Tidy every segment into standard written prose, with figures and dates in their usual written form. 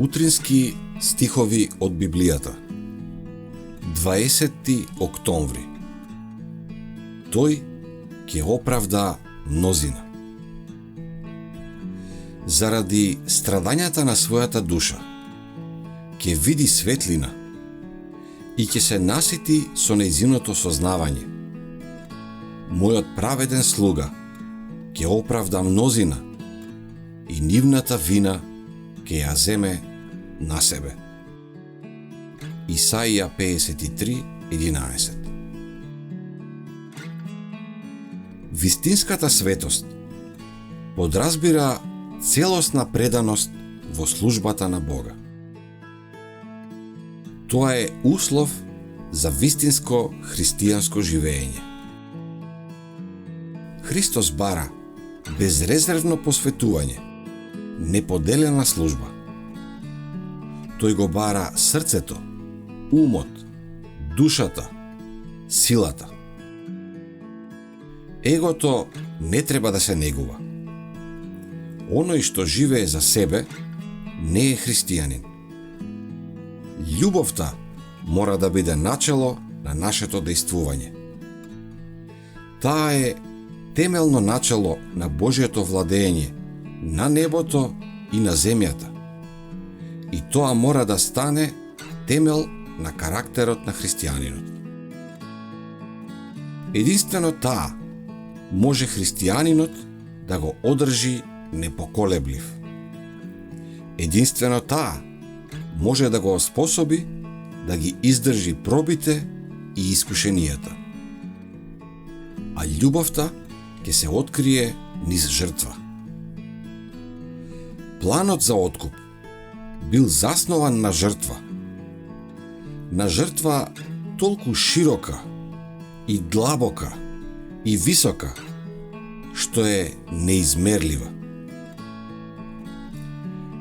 Утрински стихови од Библијата. 20. октомври. Тој ќе оправда мнозина. Заради страдањата на својата душа, ќе види светлина и ќе се насити со нејзиното сознавање. Мојот праведен слуга ќе оправда мнозина и нивната вина ќе ја земе на себе. Исаија 53:11. Вистинската светост подразбира целосна преданост во службата на Бога. Тоа е услов за вистинско христијанско живење. Христос бара безрезервно посветување, неподелена служба. Тој го бара срцето, умот, душата, силата. Егото не треба да се негува. Оној што живее за себе не е христијанин. Љубовта мора да биде начело на нашето дејствување. Таа е темелно начело на Божјето владење на небото и на земјата. И тоа мора да стане темел на карактерот на христијанинот. Единствено таа може христијанинот да го одржи непоколеблив. Единствено таа може да го оспособи да ги издржи пробите и искушенијата. А љубовта ќе се открие низ жртва. Планот за откуп бил заснован на жртва. На жртва толку широка и длабока и висока, што е неизмерлива.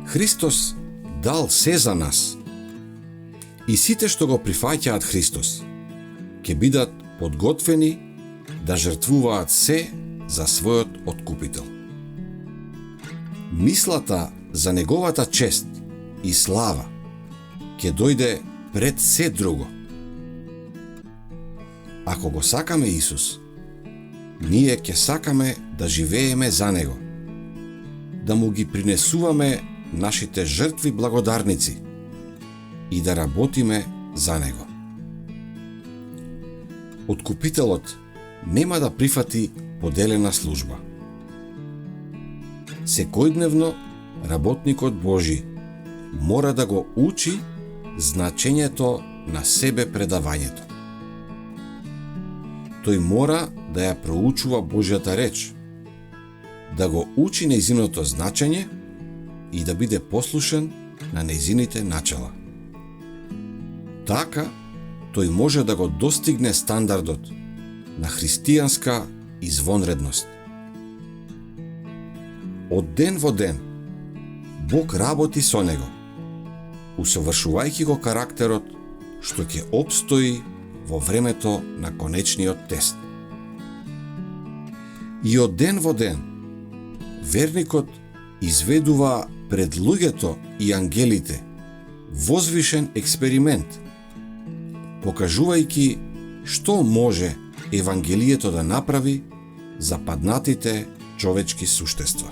Христос дал се за нас и сите што го прифаќаат Христос ќе бидат подготвени да жртвуваат се за својот откупител. Мислата за неговата чест и слава ќе дојде пред се друго. Ако го сакаме Исус, ние ќе сакаме да живееме за Него, да му ги принесуваме нашите жртви благодарници и да работиме за Него. Откупителот нема да прифати поделена служба. Секојдневно работникот Божи мора да го учи значењето на себе предавањето. Тој мора да ја проучува Божјата реч, да го учи нејзиното значење и да биде послушен на нејзините начала. Така, тој може да го достигне стандардот на христијанска извонредност. Од ден во ден, Бог работи со него, усовршувајќи го карактерот што ќе опстои во времето на конечниот тест. И од ден во ден, верникот изведува пред луѓето и ангелите возвишен експеримент, покажувајќи што може Евангелието да направи за паднатите човечки суштества.